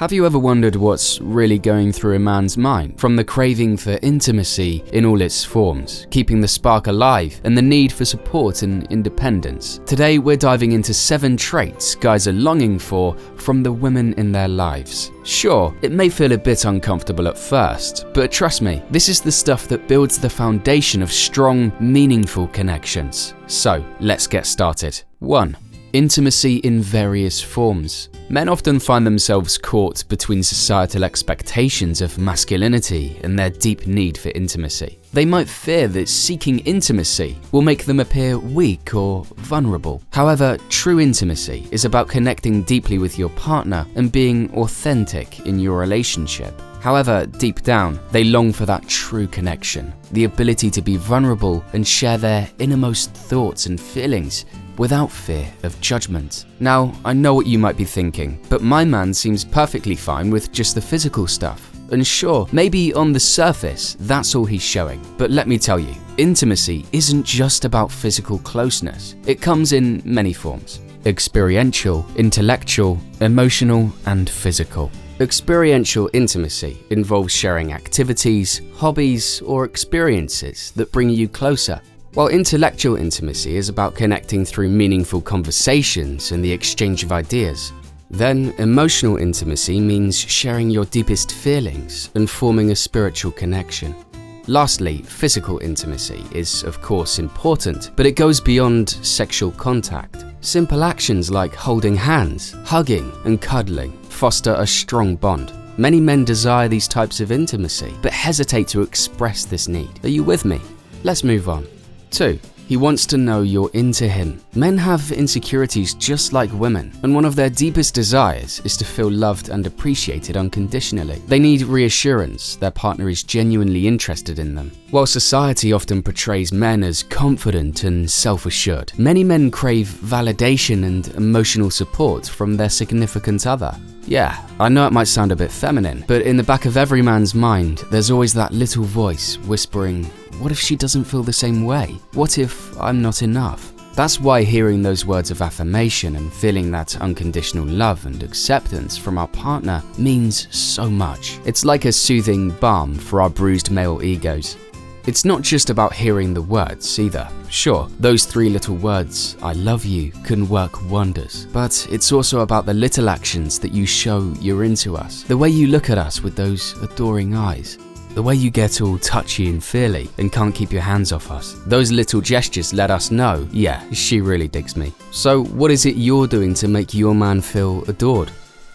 Have you ever wondered what's really going through a man's mind? From the craving for intimacy in all its forms, keeping the spark alive, and the need for support and independence. Today we're diving into 7 traits guys are longing for from the women in their lives. Sure, it may feel a bit uncomfortable at first, but trust me, this is the stuff that builds the foundation of strong, meaningful connections. So, let's get started. 1. Intimacy in various forms. Men often find themselves caught between societal expectations of masculinity and their deep need for intimacy. They might fear that seeking intimacy will make them appear weak or vulnerable. However, true intimacy is about connecting deeply with your partner and being authentic in your relationship. However, deep down, they long for that true connection, the ability to be vulnerable and share their innermost thoughts and feelings without fear of judgment. Now, I know what you might be thinking, but my man seems perfectly fine with just the physical stuff. And sure, maybe on the surface, that's all he's showing. But let me tell you, intimacy isn't just about physical closeness. It comes in many forms: experiential, intellectual, emotional, and physical. Experiential intimacy involves sharing activities, hobbies, or experiences that bring you closer, while intellectual intimacy is about connecting through meaningful conversations and the exchange of ideas. Then, emotional intimacy means sharing your deepest feelings and forming a spiritual connection. Lastly, physical intimacy is, of course, important, but it goes beyond sexual contact. Simple actions like holding hands, hugging, and cuddling foster a strong bond. Many men desire these types of intimacy, but hesitate to express this need. Are you with me? Let's move on. 2. He wants to know you're into him. Men have insecurities just like women, and one of their deepest desires is to feel loved and appreciated unconditionally. They need reassurance their partner is genuinely interested in them. While society often portrays men as confident and self-assured, many men crave validation and emotional support from their significant other. Yeah, I know it might sound a bit feminine, but in the back of every man's mind, there's always that little voice whispering, "What if she doesn't feel the same way? What if I'm not enough?" That's why hearing those words of affirmation and feeling that unconditional love and acceptance from our partner means so much. It's like a soothing balm for our bruised male egos. It's not just about hearing the words either. Sure, those 3 little words, "I love you," can work wonders. But it's also about the little actions that you show you're into us. The way you look at us with those adoring eyes. The way you get all touchy and feely and can't keep your hands off us. Those little gestures let us know, yeah, she really digs me. So what is it you're doing to make your man feel adored?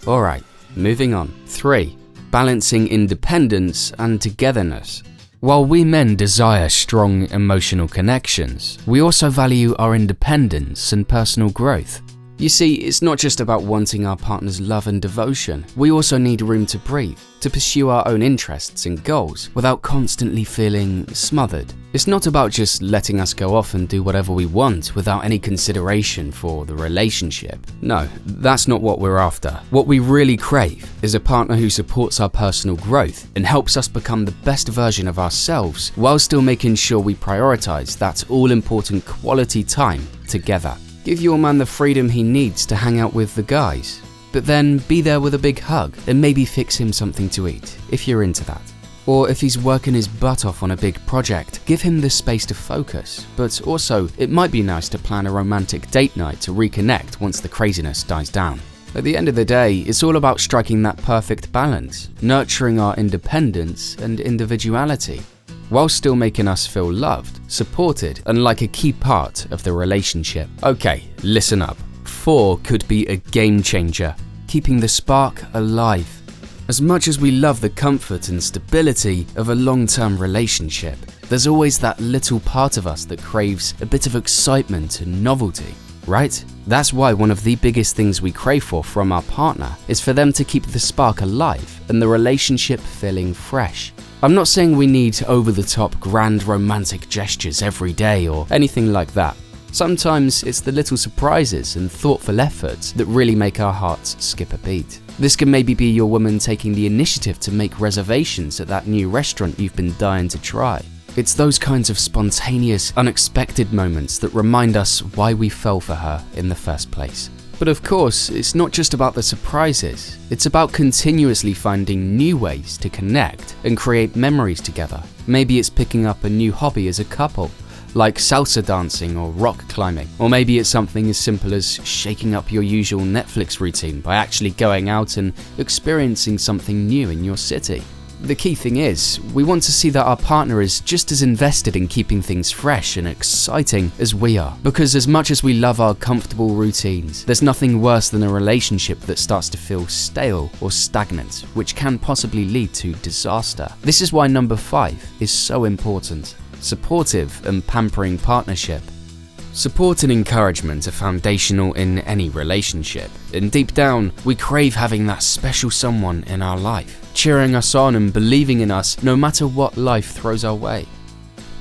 Alright, moving on. 3. Balancing independence and togetherness. While we men desire strong emotional connections, we also value our independence and personal growth. You see, it's not just about wanting our partner's love and devotion. We also need room to breathe, to pursue our own interests and goals without constantly feeling smothered. It's not about just letting us go off and do whatever we want without any consideration for the relationship. No, that's not what we're after. What we really crave is a partner who supports our personal growth and helps us become the best version of ourselves while still making sure we prioritize that all-important quality time together. Give your man the freedom he needs to hang out with the guys, but then be there with a big hug and maybe fix him something to eat, if you're into that. Or if he's working his butt off on a big project, give him the space to focus. But also, it might be nice to plan a romantic date night to reconnect once the craziness dies down. At the end of the day, it's all about striking that perfect balance, nurturing our independence and individuality, while still making us feel loved, supported, and like a key part of the relationship. Okay, listen up. 4 could be a game changer, keeping the spark alive. As much as we love the comfort and stability of a long-term relationship, there's always that little part of us that craves a bit of excitement and novelty, right? That's why one of the biggest things we crave for from our partner is for them to keep the spark alive and the relationship feeling fresh. I'm not saying we need over-the-top grand romantic gestures every day or anything like that. Sometimes it's the little surprises and thoughtful efforts that really make our hearts skip a beat. This can maybe be your woman taking the initiative to make reservations at that new restaurant you've been dying to try. It's those kinds of spontaneous, unexpected moments that remind us why we fell for her in the first place. But of course, it's not just about the surprises. It's about continuously finding new ways to connect and create memories together. Maybe it's picking up a new hobby as a couple, like salsa dancing or rock climbing. Or maybe it's something as simple as shaking up your usual Netflix routine by actually going out and experiencing something new in your city. The key thing is, we want to see that our partner is just as invested in keeping things fresh and exciting as we are. Because as much as we love our comfortable routines, there's nothing worse than a relationship that starts to feel stale or stagnant, which can possibly lead to disaster. This is why number 5 is so important. Supportive and pampering partnership. Support and encouragement are foundational in any relationship, and deep down, we crave having that special someone in our life, cheering us on and believing in us no matter what life throws our way.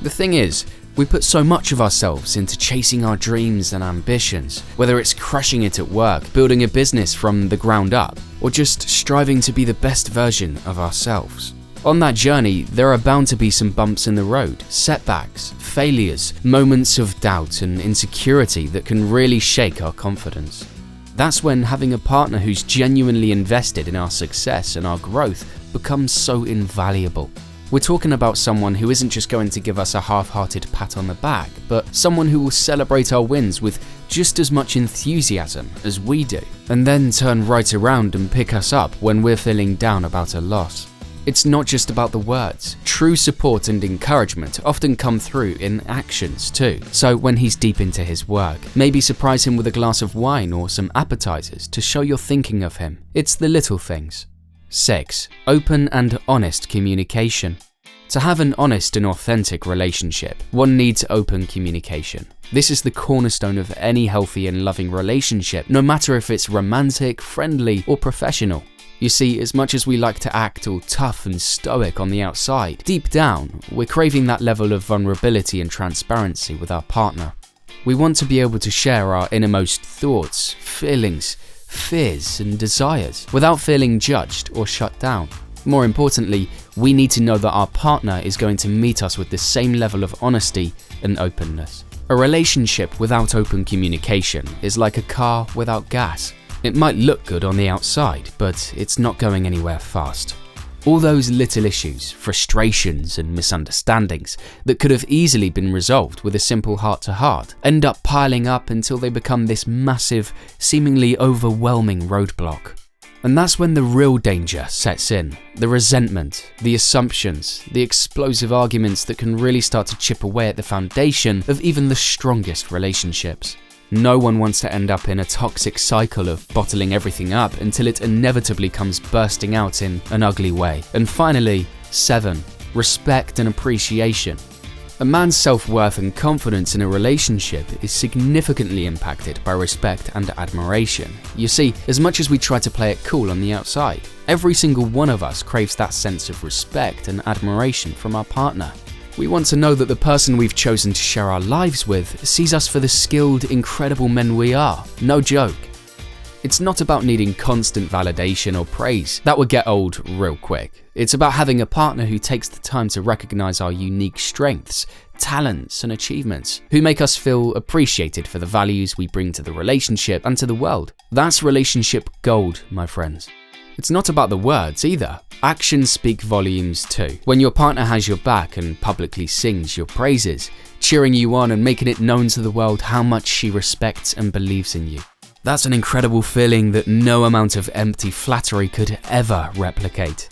The thing is, we put so much of ourselves into chasing our dreams and ambitions, whether it's crushing it at work, building a business from the ground up, or just striving to be the best version of ourselves. On that journey, there are bound to be some bumps in the road, setbacks, failures, moments of doubt and insecurity that can really shake our confidence. That's when having a partner who's genuinely invested in our success and our growth becomes so invaluable. We're talking about someone who isn't just going to give us a half-hearted pat on the back, but someone who will celebrate our wins with just as much enthusiasm as we do, and then turn right around and pick us up when we're feeling down about a loss. It's not just about the words. True support and encouragement often come through in actions too. So when he's deep into his work, maybe surprise him with a glass of wine or some appetizers to show you're thinking of him. It's the little things. 6. Open and honest communication. To have an honest and authentic relationship, one needs open communication. This is the cornerstone of any healthy and loving relationship, no matter if it's romantic, friendly, or professional. You see, as much as we like to act all tough and stoic on the outside, deep down, we're craving that level of vulnerability and transparency with our partner. We want to be able to share our innermost thoughts, feelings, fears, and desires without feeling judged or shut down. More importantly, we need to know that our partner is going to meet us with the same level of honesty and openness. A relationship without open communication is like a car without gas. It might look good on the outside, but it's not going anywhere fast. All those little issues, frustrations, and misunderstandings that could have easily been resolved with a simple heart-to-heart end up piling up until they become this massive, seemingly overwhelming roadblock. And that's when the real danger sets in. The resentment, the assumptions, the explosive arguments that can really start to chip away at the foundation of even the strongest relationships. No one wants to end up in a toxic cycle of bottling everything up until it inevitably comes bursting out in an ugly way. And finally, 7. Respect and appreciation. A man's self-worth and confidence in a relationship is significantly impacted by respect and admiration. You see, as much as we try to play it cool on the outside, every single one of us craves that sense of respect and admiration from our partner. We want to know that the person we've chosen to share our lives with sees us for the skilled, incredible men we are. No joke. It's not about needing constant validation or praise. That would get old real quick. It's about having a partner who takes the time to recognize our unique strengths, talents, and achievements, who make us feel appreciated for the values we bring to the relationship and to the world. That's relationship gold, my friends. It's not about the words either. Actions speak volumes too. When your partner has your back and publicly sings your praises, cheering you on and making it known to the world how much she respects and believes in you. That's an incredible feeling that no amount of empty flattery could ever replicate.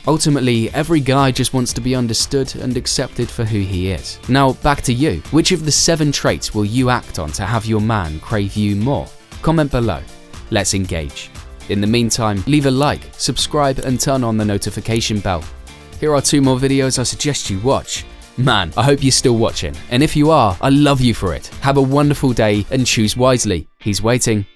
Ultimately, every guy just wants to be understood and accepted for who he is. Now, back to you. Which of the 7 traits will you act on to have your man crave you more? Comment below. Let's engage. In the meantime, leave a like, subscribe, and turn on the notification bell. Here are 2 more videos I suggest you watch. Man, I hope you're still watching, and if you are, I love you for it. Have a wonderful day and choose wisely. He's waiting.